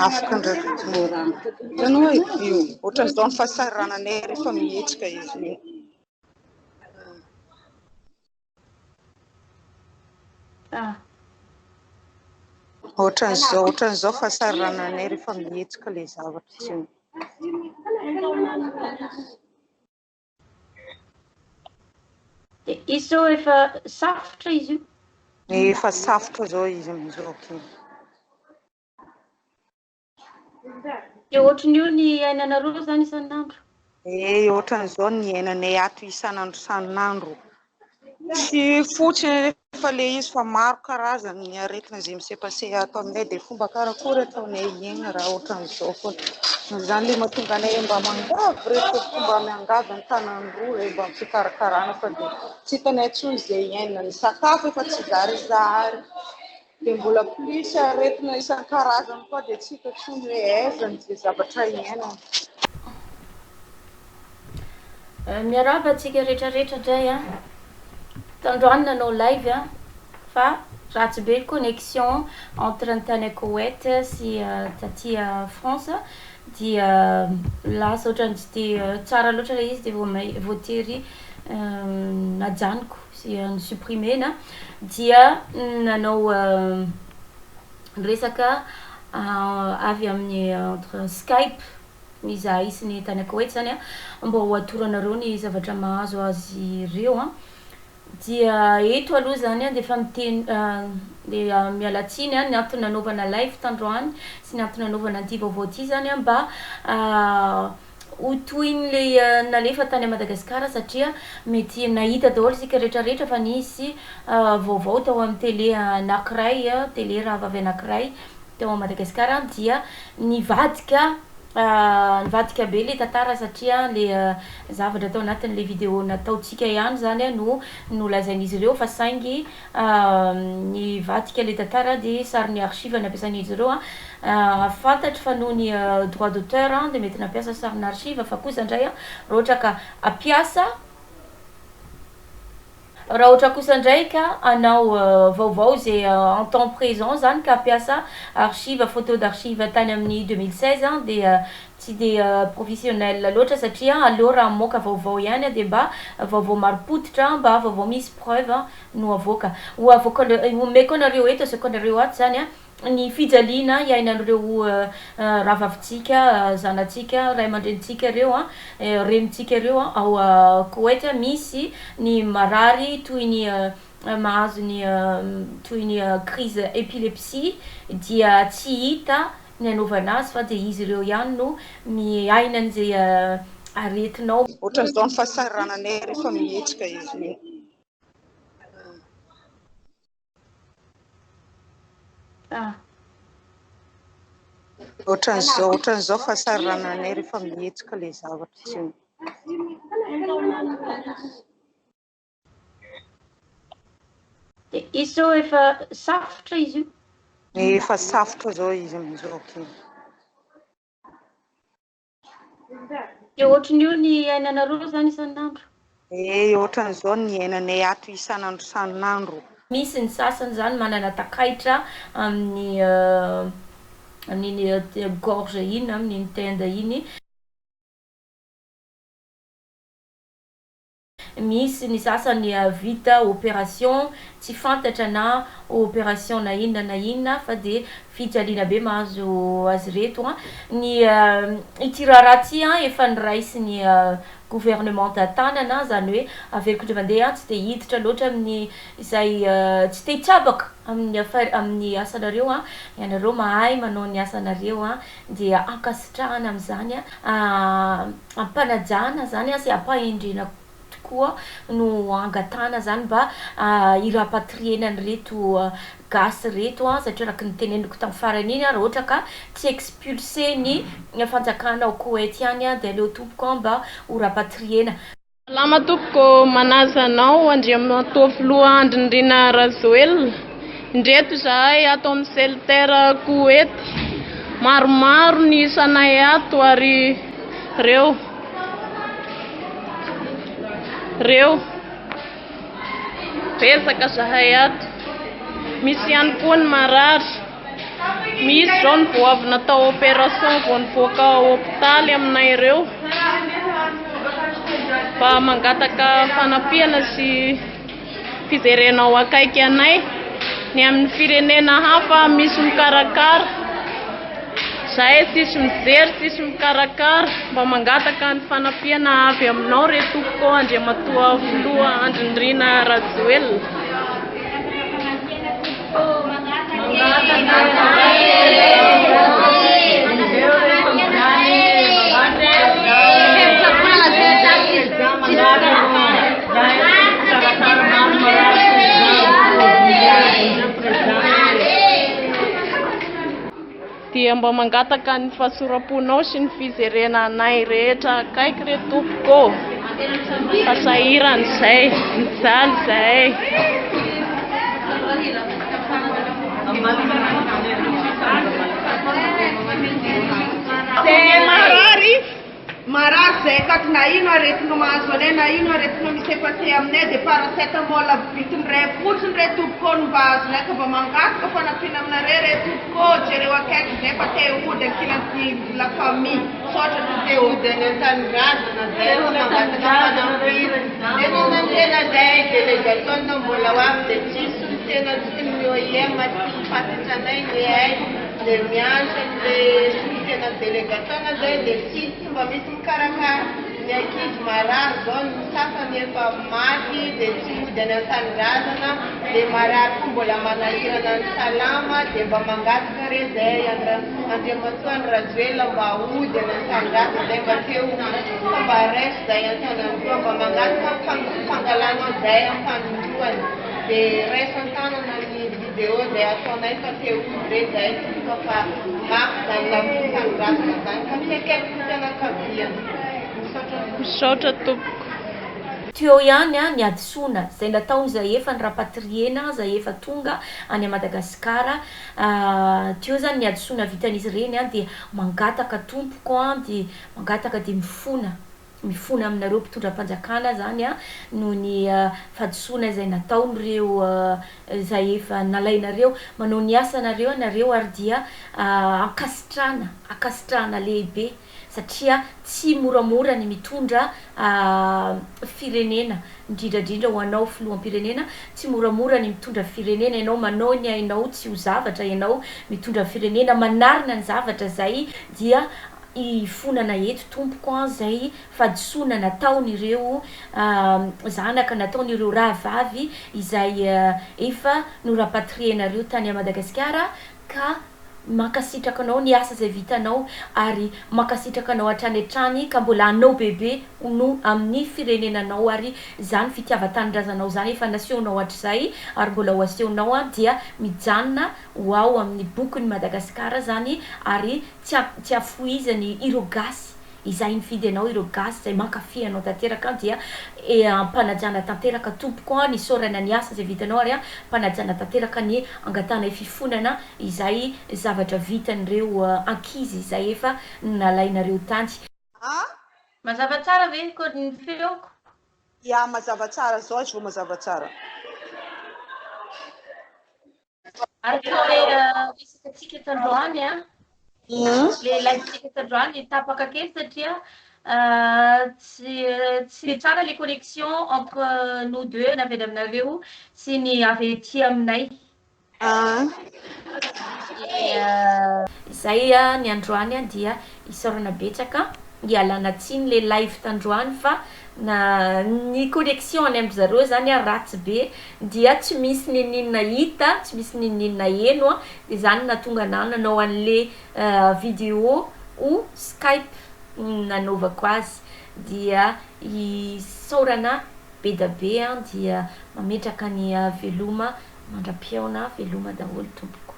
afaka ndraiky itanao io ohatran'izao ny fahasarananay rehefa mihetsika izy ohatran'izao fahasarananay rehefa mihetsika le zavatra tsy izy efa safotra izy io efa safotra zao izy amizao ohatran'io ny ainanareo zany isan'andro ohatran'izao ny ainanay ato isan'andro isan'andro tsy fotsiny rehefa le izy fa maro karazany ny aretina izay misepase ato aminay dia fomba karakory ataonay iaigna raha ohatran'izao foana zany le mahatonga anay mba mangavy rehefa fomba miangavy ny tanan'olona mba fikarakarana fa dia tsy hitanay intsony izay iainana ny sakafo efa tsy zarizary dia mbola plus aretina isan-karazany koa dia tsy hita intsony hoe aiza izay zavatra iainana miarahaba antsika rehetrarehetra indray tandroany nanao live fa ratsy be connexion entre ny tany Koweit sy taty France dia lasa ohatrany tsy dia tsara loatra ilay izy dia voatery najanoko sy nisuprimena dia nanao resaka avy amin'ny entre Skype mizaha isiny tany Koweit zany mba ho atoranareo ny zavatra mahazo azy ireo dia eto aloha zany dia efa miteny le mialatsiny ny antony nanaovana live tandroany sy ny antony nanaovana an'ity vaovao ity zany mba ho tohin'le nalefa tany Madagasikara satria mety nahita daholo sika rehetrarehetra fa nisy vaovao tao amin'ny télé anankiray télé raha vavy anankiray tao Madagasikara dia nivadika be le tantara satria le zavatra tao anatin'le vidéo nataontsika ihany zany no lazain'izy ireo fa saingy nivadika le tantara dia sarin'ny archive nampiasan'izy ireo fantatry fa noho ny droit d'auteur dia mety nampiasa sarin'ny archive fa kosa indray raha ohatra ka ampiasa raha ohatra kosa ndraika anao vaovao zay en temps présent zany ka ampiasa archive photo d'archive tany amin'ny 2016 dia tsy dia professionnel loatra satria aleo raha moka vaovao ihany dia mba vaovao marim-potitra mba vaovao misy preuve no avoaka omeko anareo eto aseko anareo ato zany ny fijaliana iainan'ireo rahavavitsika zanatsika ray aman-drenitsika ireo renitsika ireo ao Koweit misy ny marary toy ny mahazo ny toy ny crise épilepsie dia tsy hita ny anaovana azy fa dia izy ireo ihany no miaina an'izay aretinao ohatran'izao ny fahasarananay rehefa mihetsika izy ohatran'izao fahasarananay rehefa mihetsika le zavatra tsy izy efa safotra izy io efa safotra zao izy amizao ohatran'io ny ainanareo zany isan'andro ohatran'izao ny ainanay ato isan'andro isan'andro misy ny sasany zany manana takaitra amin'ny gorge iny amin'ny tenda iny misy ny sasany vita opération tsy fantatra na opération na inona fa dia fijaliana be mahazo azy reto ny itiraraty efa niraisy ny gouvernement tanana zany hoe averikindre mandeha tsy dia hiditra loatra amin'ny izay tsy dia hitsabaka amin'ny asanareo ianareo mahay manao ny asanareo dia ankasitrahana amin'izany ampanajana zany sy ampahendrena koa no hangatahana zany mba irapatriena reto gasy reto satria araka ny teneniko tamin'ny farany iny raha ohatra ka tsy expulsé ny Fanjakana ao Koweit ihany dia aleo tompoko mba ho rapatriena salama tompoko manaza anao andriamantoa filoha andrindrina razoelina indreto zahay ato amin'ny seltera Koweit maromaro ny sanay ato ary reo pesaka zahay ato misy ihany koa ny marary Misy zao ny vao avy natao opération vao nivoaka hôpitaly aminay ireo mba mangataka fanampiana sy fijerenao akaiky anay. Ny amin'ny firenena hafa misy mikarakara, zahay tsisy mijery tsisy mikarakara, mba mangataka ny fanampiana avy aminao re tompoko andriamatoa Filoha Andrindrina Rajoel. Dia mba mangataka ny fahasuraponao sy ny fizerena anay rehetra akaiky re tompoko. Pasahirana zay, mijaly zay. Marary zay akaty na ino aretinao mahazo anay na ino aretinao misy passé aminay dia paracetamol bitiny ray fotsiny re tompoko no mba azonay ka mba mangataka fanampiana aminareo re tompoko jereo akaiky zay fa te ody ankilan'ny la famille sotra no te ody any an-tanindrazana zay no mangataka fanampiana. Tena nandena zay délégation mbola ho avy dia tsisy ny tena ny OIM tsy fantatra anay ny ay dia miandry le tena délégation zay dia tsisy mba misy mikarakara ny ankizy marary zao ny sasany efa maty dia tsy mody any an-tanindrazana dia marary koa mbola manahirana ny salama dia mba mangataka re zay andriamatoa ny Rajoela mba ody any an-tanindrazana zay mba teo fa mba resy zay an-tanandroa mba mangataka fangalanao zay am-panindroany dia resy an-tanana ny vidéo zay ataonay fa teo re zay fa mafy zany lamon-tanindrazana zany fa fiakaiky fianakaviany. Misaotra tompoko. Teo ihany ny adisoana zay nataony zay efa ny rapatriena zay efa tonga any Madagasikara. Teo zany ny adisoana vitan'izy ireny dia mangataka tompoko dia mangataka dia mifona aminareo mpitondra Fanjakana zany noho ny fadisoana zay nataony reo zay efa nalainareo manao ny asanareo anareo ary dia ankasitrana lehibe satria tsy moramora ny mitondra firenena indrindrandrindra ho anao filoham-pirenena tsy moramora ny mitondra firenena ianao manao ny ainao tsy ho zavatra ianao mitondra firenena manarina ny zavatra zay dia ifonana eto tompoko zay fadisoana nataony ireo zanaka nataony ireo rahavavy izay efa norapatrienareo tany a Madagasikara ka makasitraka anao ny asa zay vitanao ary makasitraka anao hatrany ka mbola anao bebe no amin'ny firenenanao ary zany fitiava-tanindrazanao zany efa naseonao hatr'izay ary mbola ho asehonao dia mijanona ho ao amin'ny bokyny Madagasikara zany ary tsy afoizany ireo gasy izay nifidy anao ireo gasy zay mankafy anao tanteraka dia Fanajana tanteraka tompoko ny sorana ny asa zay vitanao ary Fanajana tanteraka ny hangatahanay Fifonana izay zavatra vitan'ireo ankizy izay efa nalainareo tany. Mazava tsara ve ko ny feoko? Ya mazava tsara zao azy vao mazava tsara. Ary koa isakatsika tandroany le laitsika tandroany tapaka kely satria tsy tsara les connexions entre nous deux navy aminareo sy ny avy ety aminay. Zay ny androany dia isorana betsaka ialana tsiny le live tandroany fa na ny connexion any amin'ny zareo zany ratsy be dia tsy misy ninina hita tsy misy ninina eno dia zany natonga nanao an'le vidéo o Skype nanaovako azy dia isaorana be da be dia mametraka ny veloma mandra-piaona veloma daholo tompoko.